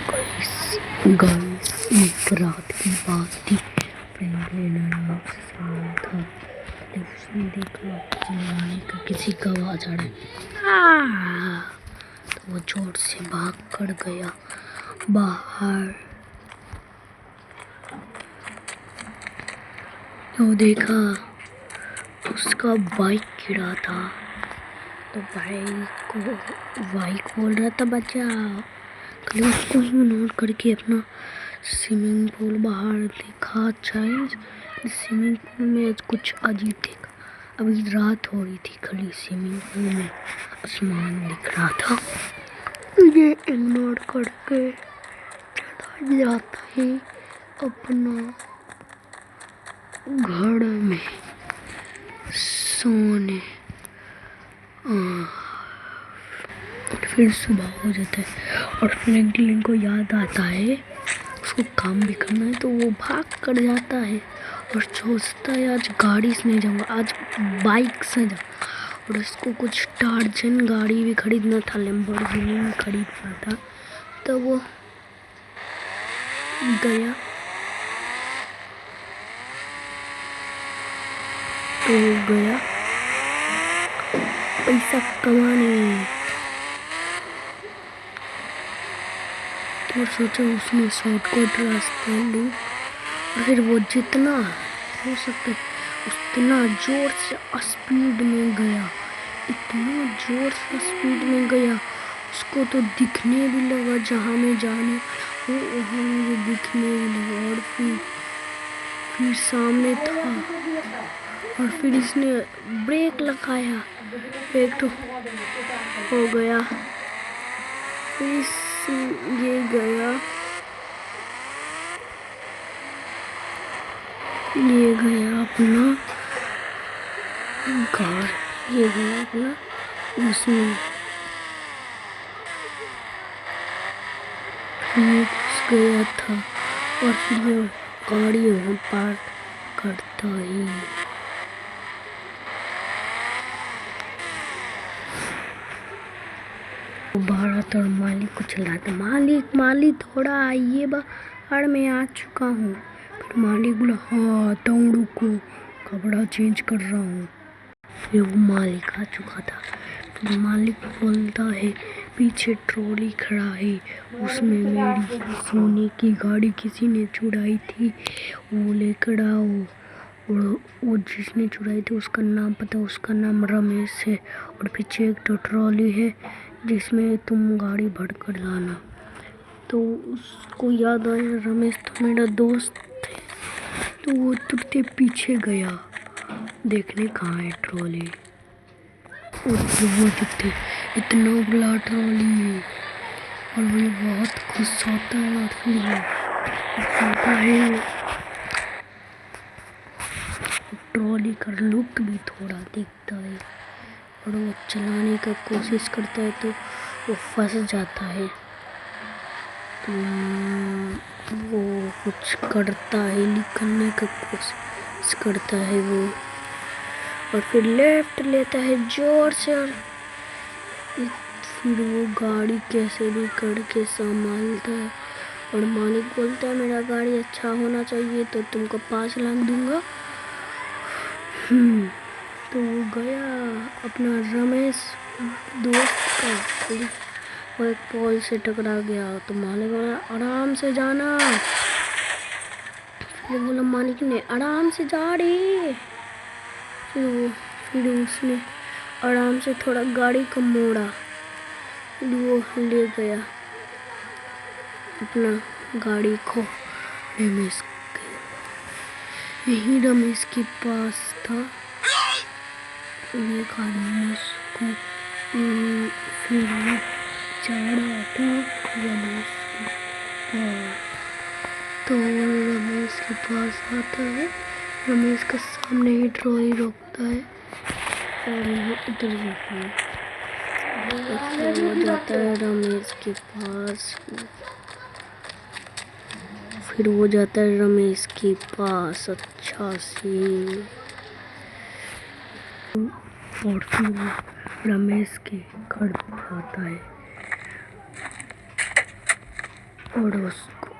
Guys एक रात की बात थी। फ्रैंकलिन आराम से सो रहा था, लेकिन उसने देखा चिल्लाने का किसी का आवाज आ रहा है। तो वो जोर से भाग कर गया बाहर। तो देखा उसका बाइक गिरा था। तो बाइक बोल रहा था बचाओ। कल उसको ही नोट करके अपना स्विमिंग पूल बाहर देखा। शायद स्विमिंग पूल में कुछ अजीब देखा। अभी रात हो रही थी, खाली स्विमिंग पूल में आसमान दिख रहा था। ये इग्नोर करके चला जाता है अपना घर में सोने। और फिर सुबह हो जाता है और फ्रैंकलिन को याद आता है उसको काम भी करना है। तो वो भाग कर जाता है और सोचता है आज गाड़ी से नहीं जाऊँगा, आज बाइक से जाऊँगा। और उसको कुछ टार्जन गाड़ी भी खरीदना था, लैम्बोर्गिनी भी खरीदना था। तो वो गया पैसा कमाने और सोचा उसने शॉर्टकट रास्ता लूँ। और फिर वो जितना हो सकता उतना जोर से स्पीड में गया, इतना जोर से स्पीड में गया उसको तो दिखने भी लगा जहाँ में जाने वो वहाँ मुझे दिखने भी लगा। और फिर सामने था और फिर इसने ब्रेक लगाया, ब्रेक तो हो गया। फिर ये गया अपना घर, ये गया अपना उसमें घुस गया था। और फिर ये गाड़ी वहाँ पार्क करता ही भारत और मालिक को चिल्लाता, मालिक थोड़ा आइए, बाहर मैं आ चुका हूँ। फिर मालिक बोला हाँ तुम रुको, कपड़ा चेंज कर रहा हूँ। फिर वो मालिक आ चुका था। फिर मालिक बोलता है पीछे ट्रॉली खड़ा है, उसमें मेरी सोने की गाड़ी किसी ने चुराई थी, वो लेकर आओ। और वो जिसने चुराई थी उसका नाम पता, उसका नाम रमेश है। और पीछे एक तो ट्रॉली है जिसमें तुम गाड़ी भर कर लाना। तो उसको याद आया रमेश तो मेरा दोस्त है। तो वो तुरंत पीछे गया देखने कहाँ है ट्रॉली। और वो दिखते इतना बड़ा ट्रॉली और वो बहुत खुश होता है। और फिर होता है ट्रॉली का लुक भी थोड़ा दिखता है और वो चलाने का कोशिश करता है तो वो फंस जाता है। तो वो कुछ करता है, निकलने का कोशिश करता है वो। और फिर लेफ्ट लेता है जोर से और फिर वो गाड़ी कैसे भी करके संभालता है। और मालिक बोलता है मेरा गाड़ी अच्छा होना चाहिए तो तुमको 5 लाख दूंगा। तो वो गया अपना रमेश दोस्त का, वो एक पोल से टकरा गया। तो मालिक बोला आराम से जाना। फिर बोला मालिक ने आराम से जा रही। फिर उसने आराम से थोड़ा गाड़ी को मोड़ा, वो ले गया अपना गाड़ी को रमेश के पास था। एक आदमी उसको फिर चढ़ा था रमेश के पास। तो रमेश के पास आता है, रमेश के सामने ही ट्रॉली रोकता है और इधर जाता है। वो जाता है रमेश के पास। फिर वो जाता है रमेश के पास अच्छा से। और फिर वो रमेश के घर पर आता है। और उसको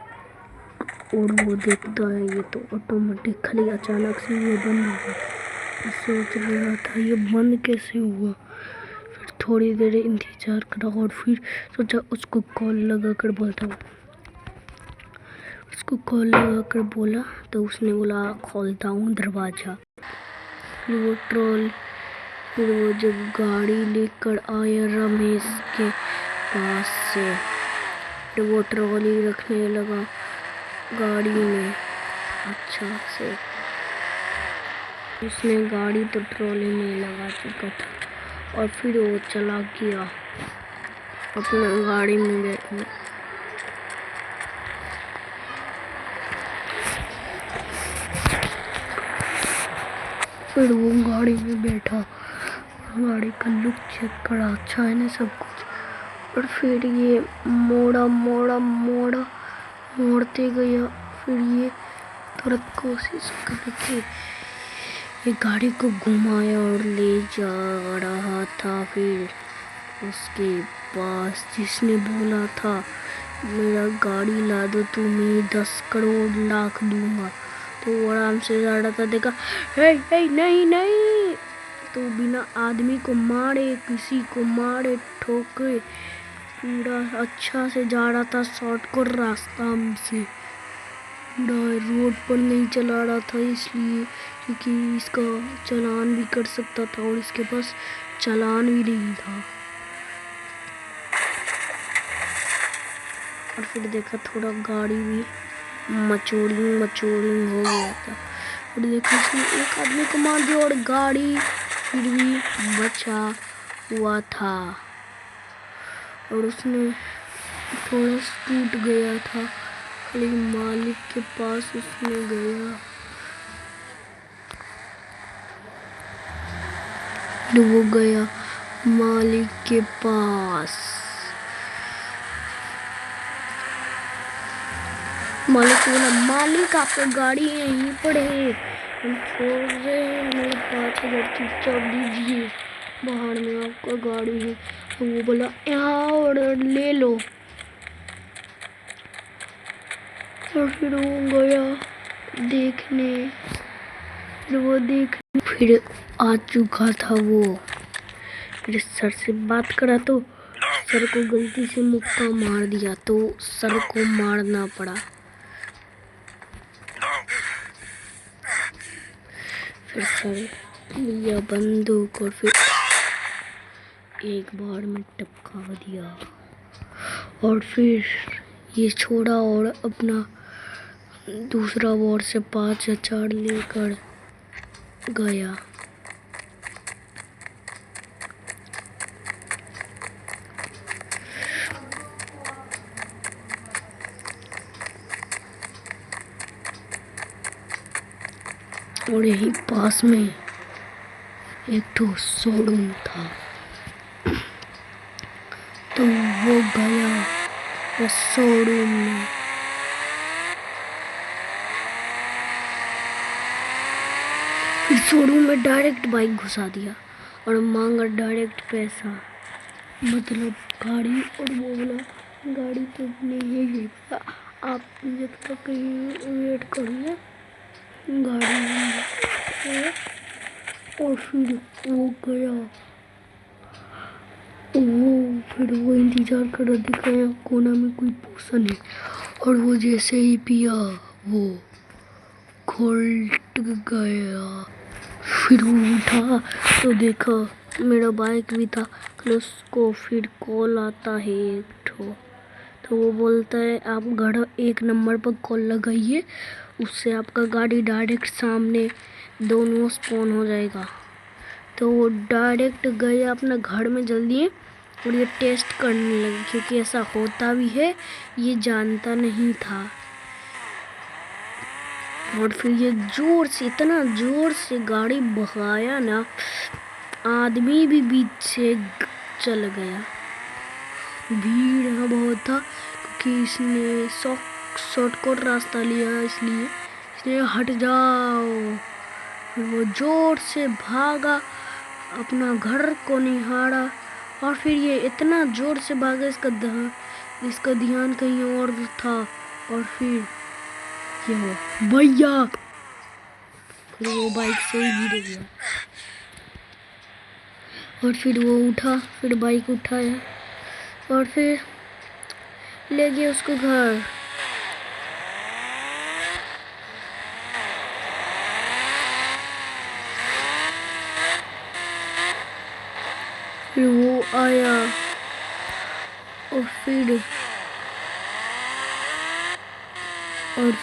और वो देखता है ये तो ऑटोमेटिकली अचानक से ये बंद हो गया। सोच रहा था ये बंद कैसे हुआ। फिर थोड़ी देर इंतजार करा और फिर सोचा उसको कॉल लगा कर बोलता हूँ। उसको कॉल लगा कर बोला तो उसने बोला खोलता हूँ दरवाज़ा। फिर वो जब गाड़ी लेकर आया रमेश के पास से, फिर वो ट्रॉली रखने लगा गाड़ी में अच्छा से। उसने गाड़ी तो ट्रॉली में लगा चुका था और फिर वो चला गया अपना गाड़ी में बैठने। फिर वो गाड़ी में बैठा, गाड़ी का लुक चेक करा, अच्छा है ना सब कुछ। और फिर ये मोड़ते गया। फिर ये थोड़ा कोशिश करके ये गाड़ी को घुमाया और ले जा रहा था। फिर उसके पास जिसने बोला था मेरा गाड़ी ला दो तो मैं 10 करोड़ लाख दूंगा, तो वो आराम से जा रहा था। देखा हे नहीं, तो बिना आदमी को मारे किसी को मारे ठोके पूरा अच्छा से जा रहा था शॉर्टकट रास्ता से। रोड पर नहीं चला रहा था इसलिए क्योंकि इसका चालान भी कर सकता था और इसके पास चालान भी नहीं था। और फिर देखा थोड़ा गाड़ी भी मचोरिंग हो गया था। और देखा इसने एक आदमी को मार दिया और गाड़ी फिर भी बचा हुआ था। और उसने थोड़ा टूट गया था, खाली मालिक के पास उसने गया। वो गया मालिक के पास। मालिक बोला मालिक आपका गाड़ी यहीं पर है, हम छोड़ रहे हैं, मेरे 5,000 चुपचाप दीजिए, बाहर में आपका गाड़ी है। तो वो बोला यहाँ और ले लो। और फिर वो गया देखने, फिर आ चुका था वो। फिर सर से बात करा तो सर को गलती से मुक्का मार दिया तो सर को मारना पड़ा। फिर सर लिया बंदूक और फिर एक बार में टपका दिया और फिर ये छोड़ा और अपना दूसरा वॉर से 5,000 लेकर गया। और यहीं पास में एक तो शोरूम था, तो वो गया शोरूम में। फिर शोरूम में डायरेक्ट बाइक घुसा दिया और मांगा डायरेक्ट पैसा, मतलब गाड़ी। और वो बोला गाड़ी तो नहीं है, आप जब तक वेट करिए गाड़ी है। और फिर वो गया, फिर वो इंतजार कर रहा, दिखाया कोना में कोई पोषण है। और वो जैसे ही पिया वो घोल्ट गया। फिर वो उठा तो देखा मेरा बाइक भी था। उसको फिर कॉल आता है एक ठो, तो वो बोलता है आप घर 1 नंबर पर कॉल लगाइए, उससे आपका गाड़ी डायरेक्ट सामने दोनों स्पॉन हो जाएगा। तो वो डायरेक्ट गए अपना घर में जल्दी और ये टेस्ट करने लगे क्योंकि ऐसा होता भी है, ये जानता नहीं था। और फिर ये इतना जोर से गाड़ी भगाया ना, आदमी भी बीच से चल गया। भीड़ यहाँ बहुत था क्योंकि इसने शॉर्टकट रास्ता लिया, इसलिए हट जाओ। फिर वो जोर से भागा, अपना घर को निहारा। और फिर ये इतना जोर से भागा, इसका इसका ध्यान कहीं और था। और फिर क्या हुआ भैया, फिर वो बाइक से ही गिर गया। और फिर वो उठा, फिर बाइक उठाया और फिर ले गया उसको घर। फिर वो आया और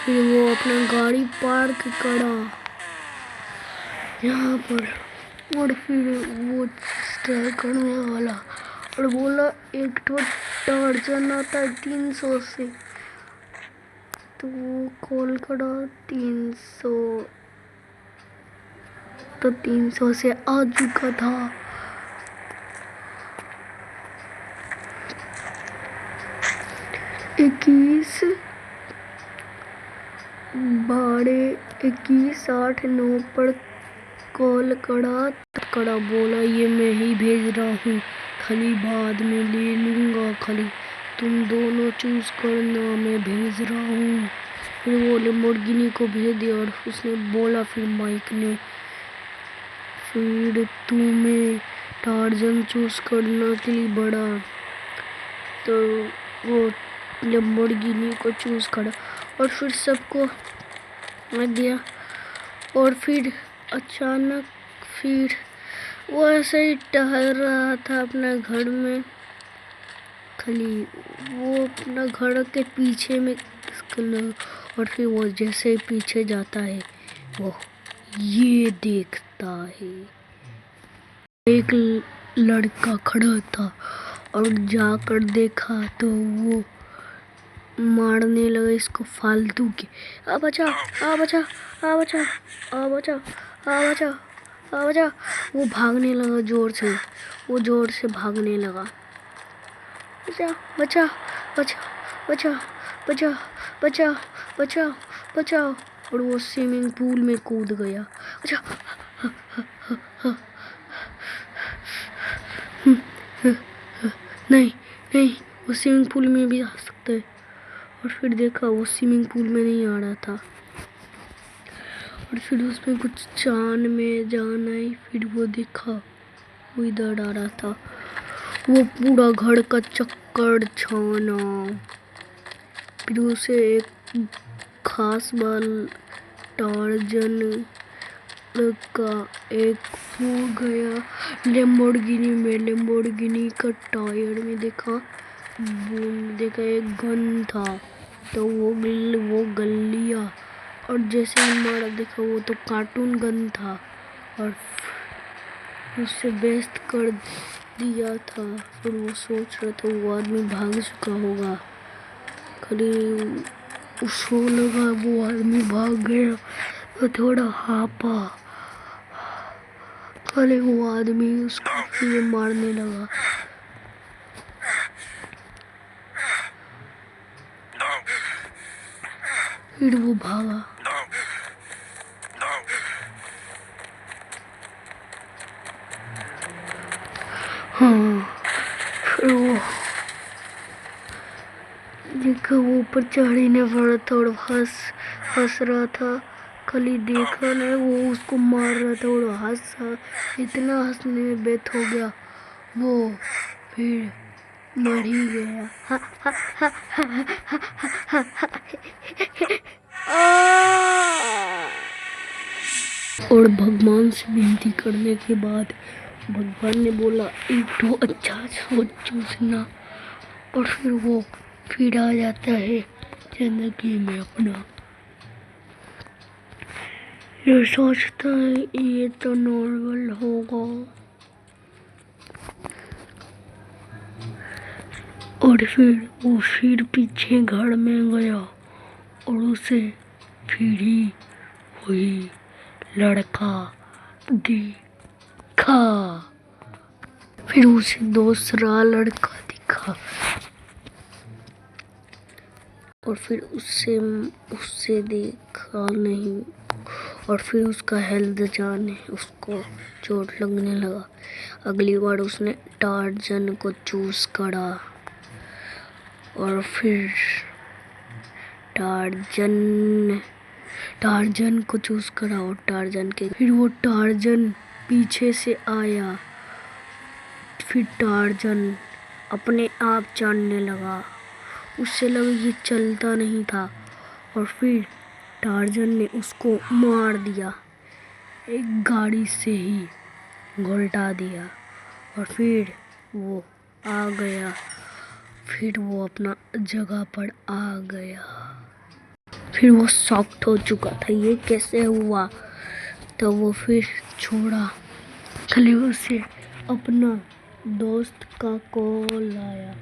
फिर वो अपना गाड़ी पार्क करा यहाँ पर। और फिर वो ट्राई करने वाला और बोला एक तो टार्जन आता है 300 से, तो वो कॉल करा 300, तो 300 से आ चुका था। इक्कीस 21:08 पर कॉल करा बोला ये मैं ही भेज रहा हूँ, खाली बाद में ले लूँगा, खाली तुम दोनों चूज करना, मैं भेज रहा हूँ। फिर वो लैम्बोर्गिनी को भेज दिया और उसने बोला फिर माइक ने, फिर तुम्हें टार्जन चूज करना के लिए बड़ा, तो वो लैम्बोर्गिनी को चूज करा और फिर सबको आ गया। और फिर अचानक फिर वो ऐसे ही टहल रहा था अपना घर में, खाली वो अपना घर के पीछे में, और फिर वो जैसे ही पीछे जाता है वो ये देखता है एक लड़का खड़ा था और जाकर देखा तो वो मारने लगा इसको फालतू के, आ बचा आ बचा आ बचा आ बचा आ बचा आ बचा। वो भागने लगा जोर से, वो जोर से भागने लगा, बचा बचा बचा बचा बचा बचा बचा बचा। और वो स्विमिंग पूल में कूद गया। अच्छा नहीं नहीं, वो स्विमिंग पूल में भी आ सकता है। और फिर देखा वो स्विमिंग पूल में नहीं आ रहा था और फिर उसमें कुछ जान आई। फिर वो देखा वो इधर आ रहा था, वो पूरा घर का चक्कर छाना। फिर उसे एक खास बाल टार्जन का एक हो गया लैम्बोर्गिनी का टायर में देखा एक गन था, तो वो गल लिया और जैसे ही मारा देखा वो तो कार्टून गन था और उससे बेस्ट कर दिया था। फिर वो सोच रहा था वो आदमी भाग चुका होगा, खाली उसको लगा वो आदमी भाग गया तो थोड़ा हापा, खाली वो आदमी उसको फिर मारने लगा। फिर वो भागा, हाँ फिर वो देखा वो ऊपर चढ़ी ने पड़ा था और हंस रहा था, खाली देखा ना वो उसको मार रहा था और हंसा, इतना हंसने में बेत हो गया वो फिर मर ही गया। और भगवान से विनती करने के बाद भगवान ने बोला एक तो अच्छा सोच चूसना, और फिर वो फिर आ जाता है जिंदगी में अपना। ये सोचता है ये तो नॉर्मल होगा, और फिर वो फिर पीछे घर में गया और उसे फिर ही वही लड़का दिखा। फिर उसे दूसरा लड़का दिखा और फिर उससे देखा नहीं, और फिर उसका हेल्थ जाने उसको चोट लगने लगा। अगली बार उसने टार्जन को चूज करा और फिर टार्जन को चूज करा और टार्जन के फिर वो टार्जन पीछे से आया। फिर टार्जन अपने आप चढ़ने लगा, उससे लगा ये चलता नहीं था और फिर टार्जन ने उसको मार दिया, एक गाड़ी से ही घुलटा दिया और फिर वो आ गया। फिर वो अपना जगह पर आ गया। फिर वो शॉक्ड हो चुका था, ये कैसे हुआ। तो वो फिर छोड़ा, खाली उसे अपना दोस्त का कॉल आया।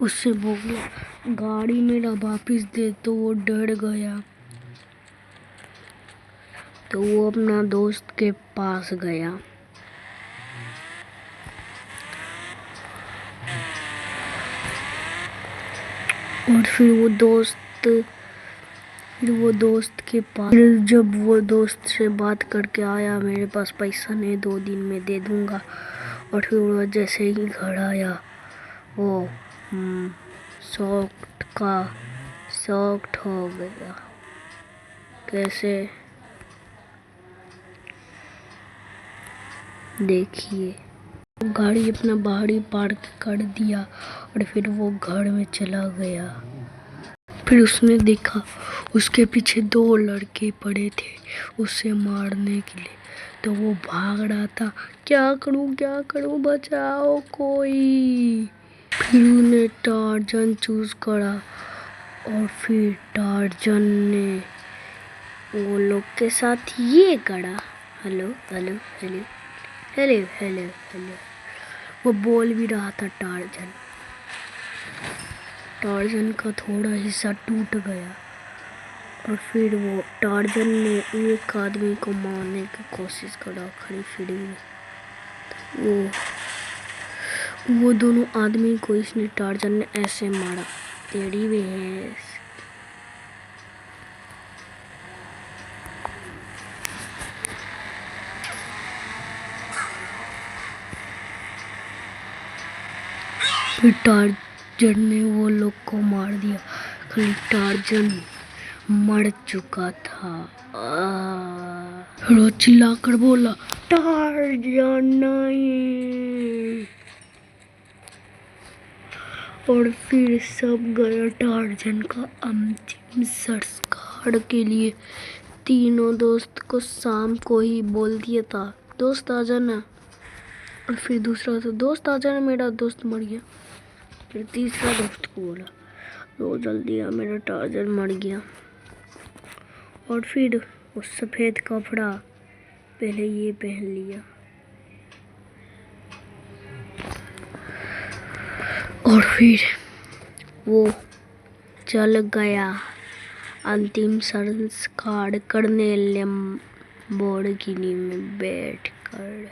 उससे बोला गाड़ी मेरा वापस दे, तो वो डर गया। तो वो अपना दोस्त के पास गया। और फिर वो दोस्त के पास, फिर जब वो दोस्त से बात करके आया, मेरे पास पैसा नहीं, 2 दिन में दे दूंगा। और फिर वो जैसे ही घर आया वो शॉक्ड हो गया। कैसे, देखिए, गाड़ी अपना बाहर ही पार्क कर दिया और फिर वो घर में चला गया। फिर उसने देखा उसके पीछे 2 लड़के पड़े थे उसे मारने के लिए। तो वो भाग रहा था, क्या करूं बचाओ कोई। फिर उन्हें टार्जन चूज करा और फिर टार्जन ने वो लोग के साथ ये करा, hello hello hello hello hello hello. वो बोल भी रहा था टार्जन का थोड़ा हिस्सा टूट गया। और फिर वो टार्जन ने एक आदमी को मारने की कोशिश करा खड़ी फिरी में। वो दोनों आदमी को इसने टार्जन ने ऐसे मारा, तेरी भैंस। फिर टार्जन ने वो लोग को मार दिया, खाली टार्जन मर चुका था। फिर वो चिल्लाकर बोला टार्जन नहीं। और फिर सब गया टार्जन का अंतिम संस्कार के लिए। तीनों दोस्त को शाम को ही बोल दिया था, दोस्त आ जाना। और फिर दूसरा तो दोस्त आ जाना, मेरा दोस्त मर गया। फिर तीसरा दोस्त को बोला रो जल्दी आ, मेरा टार्जन मर गया। और फिर वो सफ़ेद कपड़ा पहले ये पहन लिया और फिर वो चल गया अंतिम संस्कार करने लैम्बोर्गिनी में बैठकर।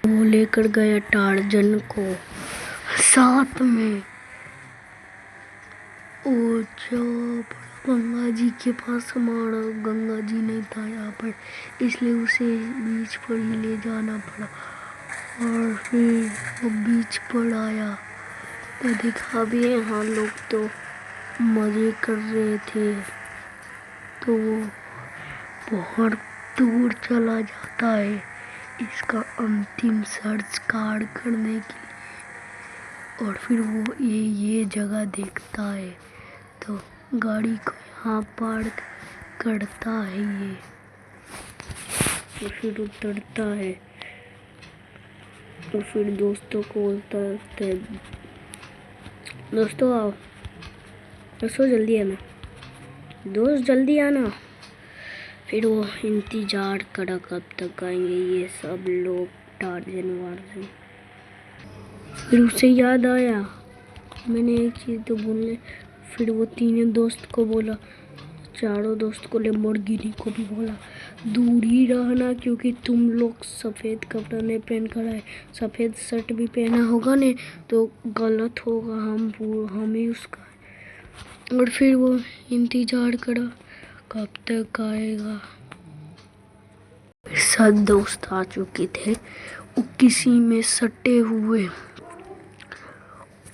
वो लेकर गया टार्जन को साथ में। ओ जब गंगा जी के पास हमारा गंगा जी नहीं था यहाँ पर, इसलिए उसे बीच पर ही ले जाना पड़ा। और फिर वो बीच पर आया तो देखा भी यहाँ लोग तो मज़े कर रहे थे। तो वो बहुत दूर चला जाता है इसका अंतिम संस्कार करने के लिए। और फिर वो ये जगह देखता है तो गाड़ी को यहाँ पार्क करता है ये। तो फिर उतरता है और फिर दोस्तों को बोलता है दोस्तों आओ, दोस्तों जल्दी आना, दोस्त जल्दी आना। फिर वो इंतज़ार करा कब तक आएंगे ये सब लोग टार्जन वार्जन। फिर उसे याद आया मैंने एक चीज़ तो बोलने। फिर वो तीनों दोस्त को बोला, चारों दोस्त को लैम्बोर्गिनी को भी बोला दूर ही रहना, क्योंकि तुम लोग सफ़ेद कपड़ा नहीं पहन कर आए, सफ़ेद शर्ट भी पहना होगा ने तो गलत होगा, हम ही उसका। और फिर वो इंतज़ार करा कब तक आएगा। 7 दोस्त आ चुके थे, वो किसी में सटे हुए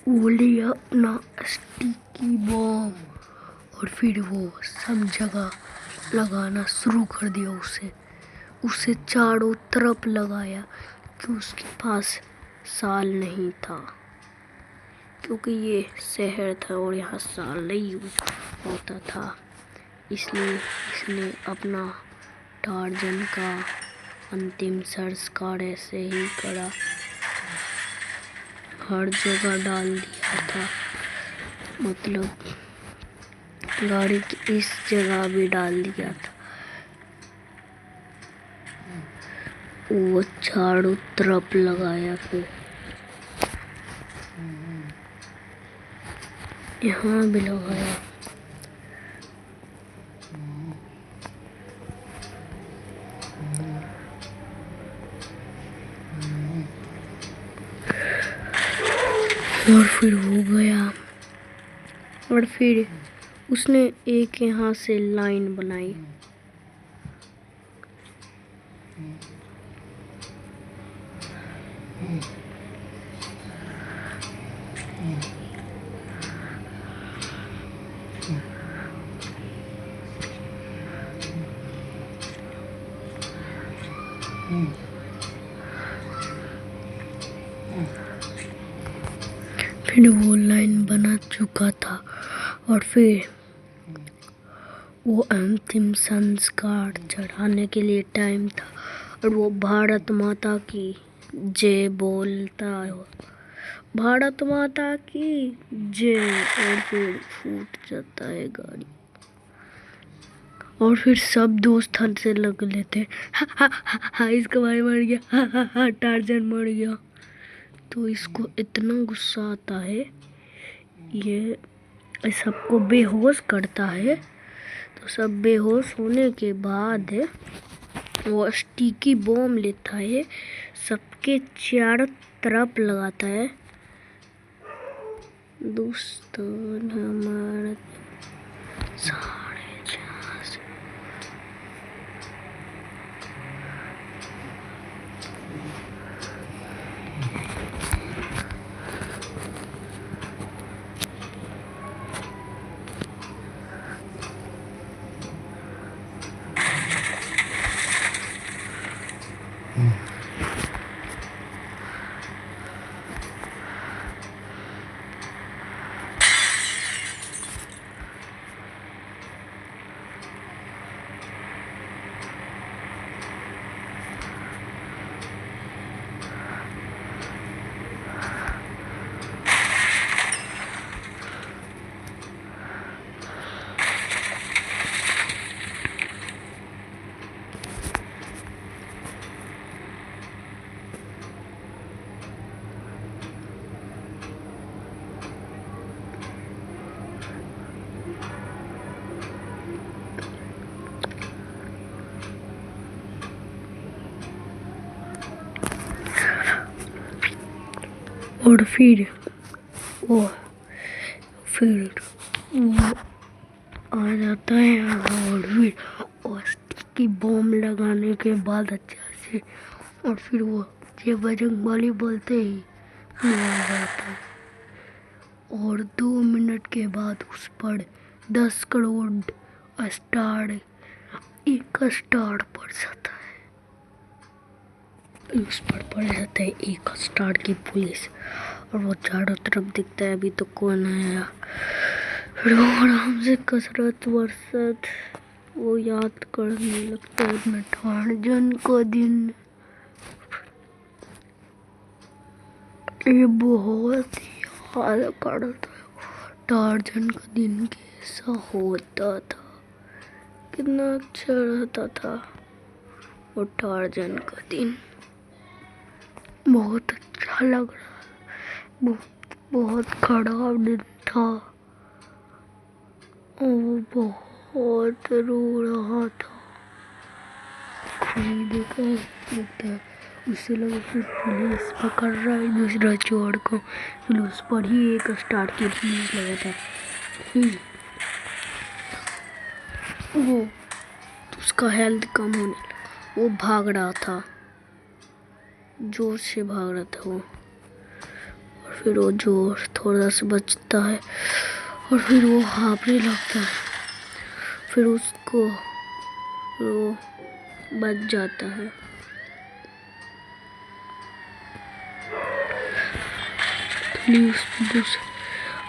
वो लिया अपना स्टिकी बॉम्ब और फिर वो सब जगह लगाना शुरू कर दिया। उसे चारों तरफ लगाया कि उसके पास साल नहीं था, क्योंकि ये शहर था और यहाँ साल नहीं होता था। इसलिए इसने अपना टार्जन का अंतिम संस्कार ऐसे ही करा, हर जगह डाल दिया था। मतलब गाड़ी की इस जगह भी डाल दिया था। वो चारों तरफ लगाया, फिर यहाँ भी लगाया। और फिर हो गया। और फिर उसने एक यहाँ से लाइन बनाई। फिर वो लाइन बना चुका था और फिर वो अंतिम संस्कार चढ़ाने के लिए टाइम था और वो भारत माता की जय बोलता है। भारत माता की जय। और फिर फूट जाता है गाड़ी और फिर सब दोस्त हंसने लग लेते। हा हा हा हा, इसका भाई मर गया, हा हा हा, टार्जन मर गया। तो इसको इतना गुस्सा आता है, ये सबको बेहोश करता है। तो सब बेहोश होने के बाद वो स्टिकी बॉम्ब लेता है, सबके चारों तरफ लगाता है। दोस्तन हमारा साढ़े चार। और फिर वो आ जाता है और फिर वो स्टिकी बॉम्ब लगाने के बाद अच्छा से, और फिर वो ये बजरंग बली बोलते ही आ जाता है। और 2 मिनट के बाद उस पर 10 करोड़ स्टार, एक स्टार पड़ जाता है। उस पर पड़ जाता है 1 स्टार की पुलिस। और वो चारों तरफ दिखता है अभी तो कौन आया। फिर वो आराम से कसरत वर्सत वो याद करने लगता है अपने टार्जन का दिन। ये बहुत ही याद करता है टार्जन का दिन, कैसा होता था, कितना अच्छा रहता था वो टार्जन का दिन। बहुत अच्छा लग रहा, बहुत खराब दिन था। वो बहुत रो रहा था। देखा उससे लगा फिर पुलिस पकड़ रहा है दूसरा चोर को, फिर उस पर ही 1 स्टार की पुलिस लगा था। फिर वो उसका हेल्थ कम होने लगा, वो भाग रहा था, जोर से भाग रहा था वो। और फिर वो जोर थोड़ा सा बचता है और फिर वो हाँफने लगता है, फिर उसको वो बच जाता है।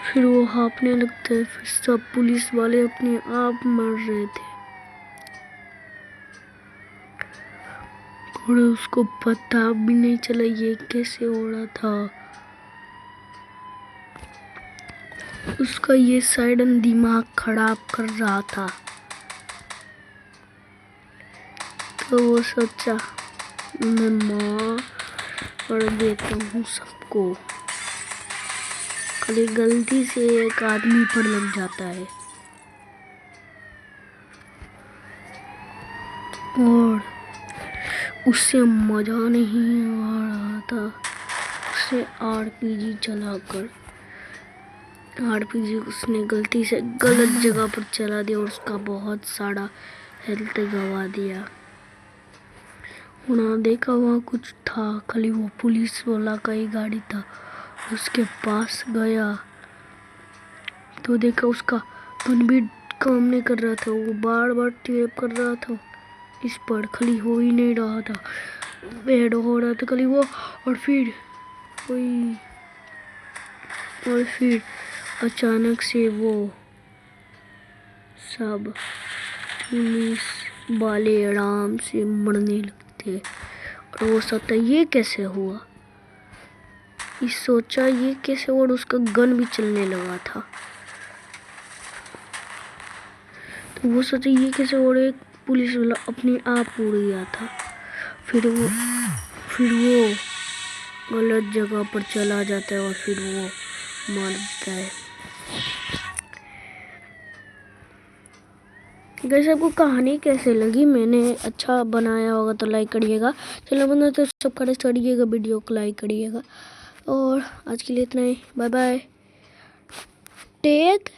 फिर वो हाँफने लगता है, फिर सब पुलिस वाले अपने आप मर रहे थे और उसको पता भी नहीं चला ये कैसे हो रहा था। उसका ये सडन दिमाग खराब कर रहा था, तो वो सोचा मैं मार देता हूँ सबको। खाली गलती से एक आदमी पर लग जाता है और उससे मजा नहीं आ रहा था। उसे आरपीजी चलाकर उसने गलती से गलत जगह पर चला दिया और उसका बहुत सारा हेल्थ गवा दिया। वहाँ देखा वहाँ कुछ था, खाली वो पुलिस वाला का ही गाड़ी था। उसके पास गया तो देखा उसका गन भी काम नहीं कर रहा था, वो बार बार टैप कर रहा था इस पर, खाली हो ही नहीं रहा था, बैड हो रहा था खाली वो। और फिर अचानक से वो सब पुलिस वाले आराम से मरने लगते और वो सोचा ये कैसे हुआ, ये कैसे, और उसका गन भी चलने लगा था। तो वो सोचा ये कैसे, और एक पुलिस वाला अपने आप उड़ गया था। फिर वो गलत जगह पर चला जाता है और फिर वो मरता है। गाइस आपको कहानी कैसे लगी? मैंने अच्छा बनाया होगा तो लाइक करिएगा, चलो बंदा तो सब्सक्राइब करिएगा, वीडियो को लाइक करिएगा। और आज के लिए इतना ही, बाय बाय, टेक